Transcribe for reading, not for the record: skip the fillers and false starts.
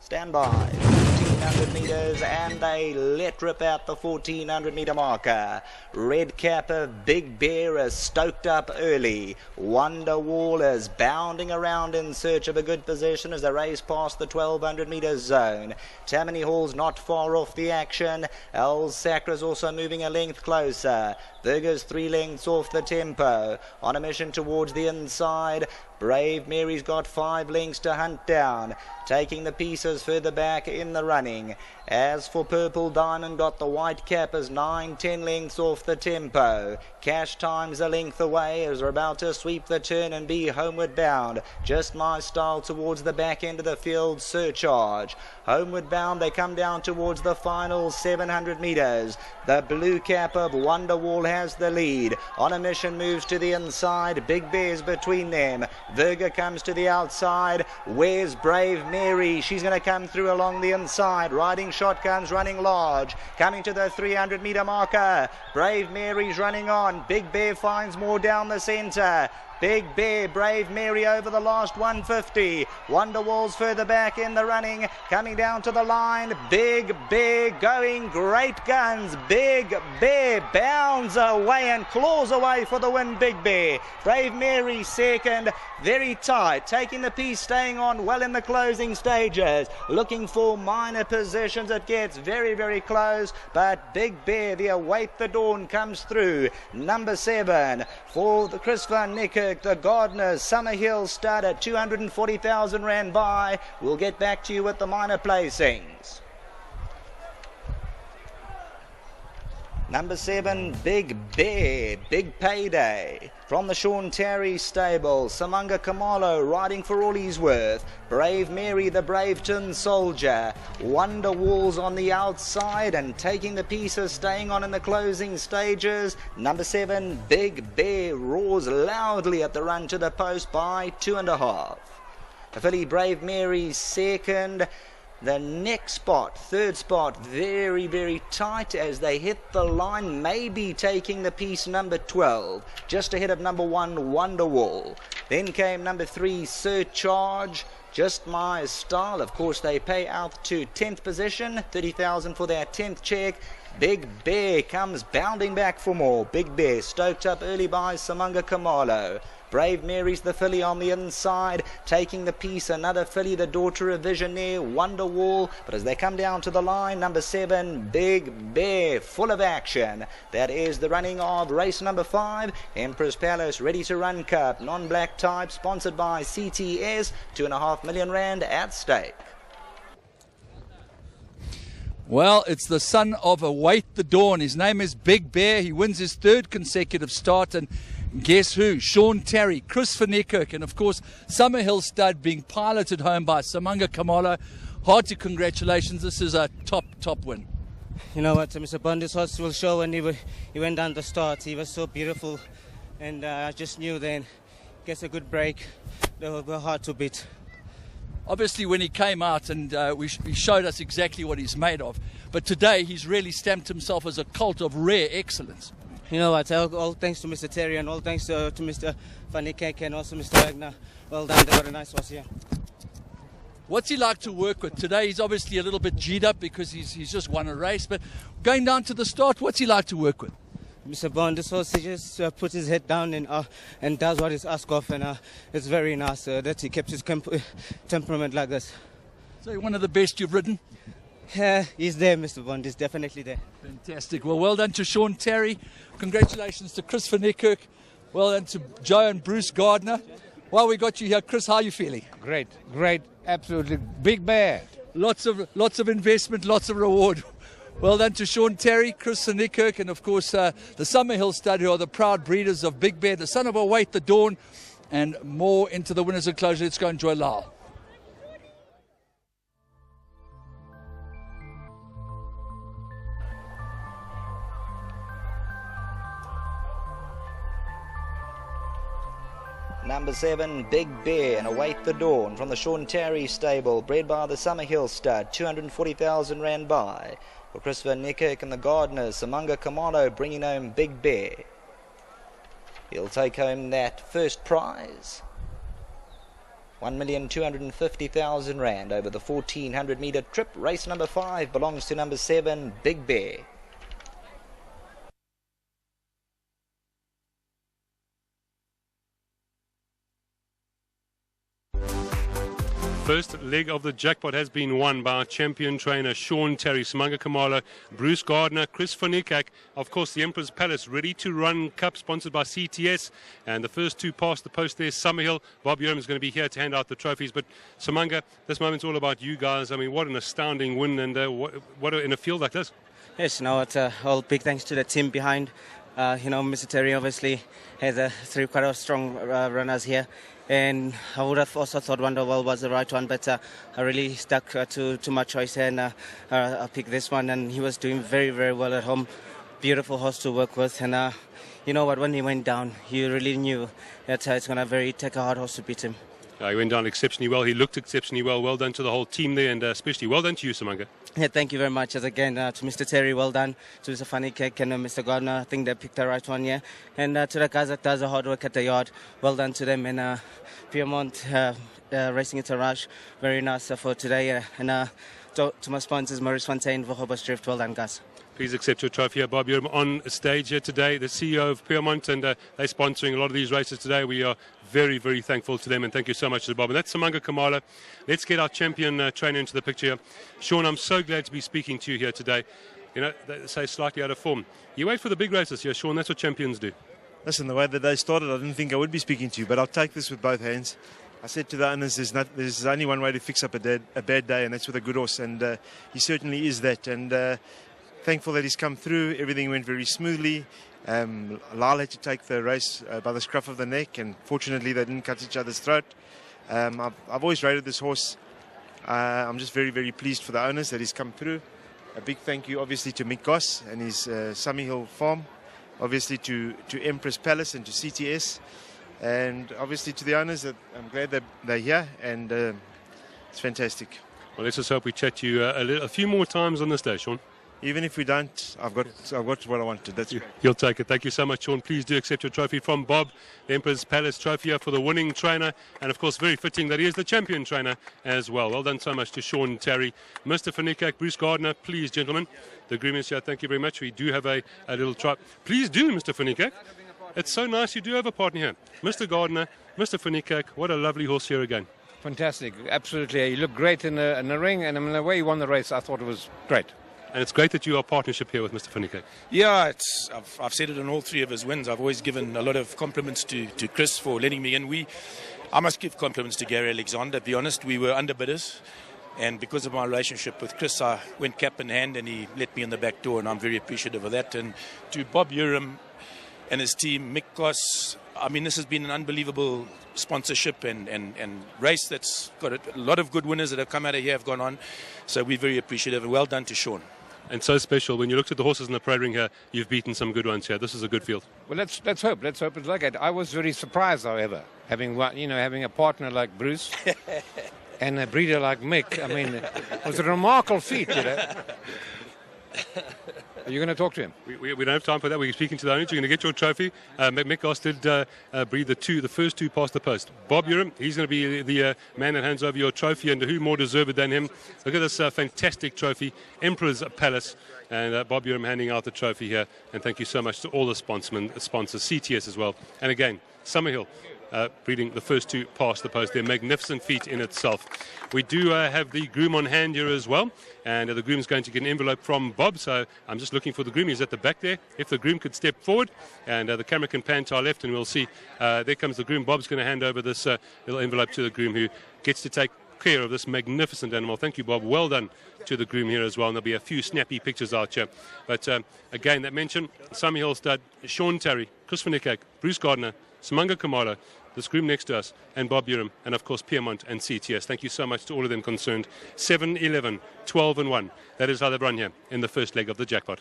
Stand by. 1400 metres, and they let rip out the 1400 metre marker. Red Cap of Big Bear is stoked up early. Wonder Wall is bounding around in search of a good position as they race past the 1200 metre zone. Tammany Hall's not far off the action. El Sacra's also moving a length closer. Burger's 3 lengths off the tempo. On a mission towards the inside. Brave Mary's got 5 lengths to hunt down. Taking the pieces further back in the running. As for Purple Diamond, got the white cap as 9-10 lengths off the tempo. Cash Time's a length away as we're about to sweep the turn and be homeward bound. Just My Style towards the back end of the field. Surcharge. Homeward bound, they come down towards the final 700 metres. The blue cap of Wonder Wall has the lead. On a mission moves to the inside. Big Bear's between them. Verga comes to the outside. Where's Brave Mary? She's going to come through along the inside. Riding shotguns, running large. Coming to the 300 metre marker. Brave Mary's running on. Big Bear finds more down the centre. Big Bear, Brave Mary over the last 150. Wonder Wall's further back in the running. Coming down to the line. Big Bear going great guns. Big Bear bounds away and claws away for the win. Big Bear. Brave Mary second. Very tight. Taking the piece, staying on well in the closing stages. Looking for minor positions. It gets very, very close. But Big Bear, the Await the Dawn, comes through. Number 7 for the Chris van Niekerk. The Gardeners, Summerhill start at 240,000 rand by. We'll get back to you with the minor placings. Number 7, Big Bear, Big Payday. From the Sean Terry stable, Samanga Kamalo riding for all he's worth. Brave Mary, the brave tin soldier. Wonder Wall's on the outside and taking the pieces, staying on in the closing stages. Number 7, Big Bear roars loudly at the run to the post by 2.5. The filly Brave Mary second. The next spot, third spot, very, very tight as they hit the line, maybe taking the piece number 12, just ahead of number 1, Wonder Wall. Then came number 3, Surcharge, Just My Style. Of course, they pay out to 10th position, 30,000 for their 10th check. Big Bear comes bounding back for more. Big Bear stoked up early by Samanga Kamalo. Brave Mary's the filly on the inside, taking the piece, another filly, the daughter of Visionaire, Wonder Wall. But as they come down to the line, number 7, Big Bear, full of action. That is the running of race number 5, Empress Palace, Ready to Run Cup, non-black type, sponsored by CTS, 2.5 million rand at stake. Well, it's the son of Await the Dawn. His name is Big Bear. He wins his 3rd consecutive start, and guess who? Sean Terry, Chris van Niekerk, and of course Summerhill Stud being piloted home by Samanga Kamalo. Hearty congratulations. This is a top win. You know what, Mr. Bond, this horse will show when he went down the start. He was so beautiful, and I just knew then, gets a good break, they were hard to beat. Obviously, when he came out and he showed us exactly what he's made of, but today he's really stamped himself as a colt of rare excellence. You know what, all thanks to Mr. Terry and all thanks to Mr. van Niekerk and also Mr. Wagner. Well done, they got a nice horse here. What's he like to work with? Today he's obviously a little bit G'd up because he's just won a race, but going down to the start, what's he like to work with? Mr. Bond, this horse, he just puts his head down and does what he's asked of, and it's very nice that he kept his temperament like this. So one of the best you've ridden? Yeah, he's there, Mr. Bond, he's definitely there. Fantastic. Well done to Sean Terry. Congratulations to Chris van Niekerk. Well done to Joe and Bruce Gardner. While we got you here, Chris, how are you feeling? Great, absolutely. Big Bear. Lots of investment, lots of reward. Well done to Sean Terry, Chris van Niekerk, and of course the Summerhill Stud, who are the proud breeders of Big Bear, the son of Await the Dawn, and more into the winners enclosure. Let's go enjoy Lyle. Number 7, Big Bear and Await the Dawn from the Sean Terry stable, bred by the Summerhill Stud, 240,000 rand by. For Chris van Niekerk and the Gardeners, Samanga Kamalo bringing home Big Bear. He'll take home that first prize. 1,250,000 rand over the 1400 metre trip. Race number 5 belongs to number 7, Big Bear. First leg of the jackpot has been won by our champion trainer Sean Terry, Simanga Kamala, Bruce Gardner, Chris Fonikak, of course the Emperor's Palace, Ready to Run Cup sponsored by CTS, and the first two past the post there, Summerhill. Bob Urim is going to be here to hand out the trophies, but Simanga, this moment's all about you guys. I mean, what an astounding win, and what in a field like this. Yes, it's all big thanks to the team behind. Mr. Terry obviously has three quite strong runners here. And I would have also thought Wonderwall was the right one, but I really stuck to my choice here, and I picked this one. And he was doing very, very well at home. Beautiful horse to work with, and you know what? When he went down, you really knew that it's going to take a hard horse to beat him. He went down exceptionally well. He looked exceptionally well. Well done to the whole team there, and especially well done to you, Simanga. Yeah, thank you very much. As again, to Mr. Terry, well done. To Mr. Fonikak and Mr. Gardner, I think they picked the right one here. And to the guys that does the hard work at the yard, well done to them. And Piermont Racing at a Rush, very nice for today. And to my sponsors, Turffontein, Vahobos Drift, well done, guys. Please accept your trophy here, Bob. You're on stage here today, the CEO of Piermont, and they're sponsoring a lot of these races today. We are very, very thankful to them, and thank you so much to Bob. And that's Simanga Kamala. Let's get our champion trainer into the picture here. Sean, I'm so glad to be speaking to you here today. You know, they say slightly out of form. You wait for the big races here, Sean. That's what champions do. Listen, the way that they started, I didn't think I would be speaking to you, but I'll take this with both hands. I said to the owners, there's only one way to fix up a bad day, and that's with a good horse, and he certainly is that. And thankful that he's come through. Everything went very smoothly. Lyle had to take the race by the scruff of the neck, and fortunately they didn't cut each other's throat. I've always rated this horse. I'm just very, very pleased for the owners that he's come through. A big thank you, obviously, to Mick Goss and his Summerhill farm, obviously to Emperor's Palace and to CTS, and obviously to the owners. That I'm glad that they're here, and it's fantastic. Well, let's just hope we chat to you a few more times on this day, Sean. Even if we don't, I've got what I wanted. That's great. You'll take it. Thank you so much, Sean. Please do accept your trophy from Bob, the Emperor's Palace trophy here for the winning trainer, and of course very fitting that he is the champion trainer as well. Well done so much to Sean Terry, Mr. Fonikak, Bruce Gardner. Please, gentlemen, the groom is here. Thank you very much. We do have a little try. Please do, Mr. Fonikak. It's so nice you do have a partner here. Mr. Gardner, Mr. Fonikak, what a lovely horse here again. Fantastic, absolutely. He looked great in the ring, and in the way he won the race, I thought it was great. And it's great that you are partnership here with Mr. Fonikak. Yeah, I've said it in all three of his wins. I've always given a lot of compliments to Chris for letting me in. I must give compliments to Gary Alexander. To be honest, we were underbidders, and because of my relationship with Chris, I went cap in hand, and he let me in the back door, and I'm very appreciative of that. And to Bob Urim and his team, Mick Goss, I mean, this has been an unbelievable sponsorship and race that's got a lot of good winners that have come out of here, have gone on. So we're very appreciative, and well done to Sean. And so special. When you looked at the horses in the parade ring here, you've beaten some good ones here. This is a good field. Well, let's hope. Let's hope it's like that. I was very surprised, however, having a partner like Bruce and a breeder like Mick. I mean, it was a remarkable feat, you know. Are you going to talk to him? We don't have time for that. We're speaking to the owners. You're going to get your trophy. Mick Goss did breathe the first two past the post. Bob Urim, he's going to be the man that hands over your trophy, and who more deserved than him? Look at this fantastic trophy, Emperor's Palace, and Bob Urim handing out the trophy here. And thank you so much to all the sponsors, CTS as well. And again, Summerhill. Breeding the first two past the post. They're magnificent feat in itself. We do have the groom on hand here as well, and the groom's going to get an envelope from Bob, so I'm just looking for the groom. He's at the back there. If the groom could step forward, and the camera can pan to our left, and we'll see. There comes the groom. Bob's going to hand over this little envelope to the groom, who gets to take care of this magnificent animal. Thank you, Bob. Well done to the groom here as well, and there'll be a few snappy pictures out here. But again, that mention, Summerhill stud, Sean Terry, Chris Fonikak, Bruce Gardner, Simanga Kamala, this groom next to us, and Bob Urim, and of course Piermont and CTS. Thank you so much to all of them concerned. 7, 11, 12 and 1. That is how they run here in the first leg of the jackpot.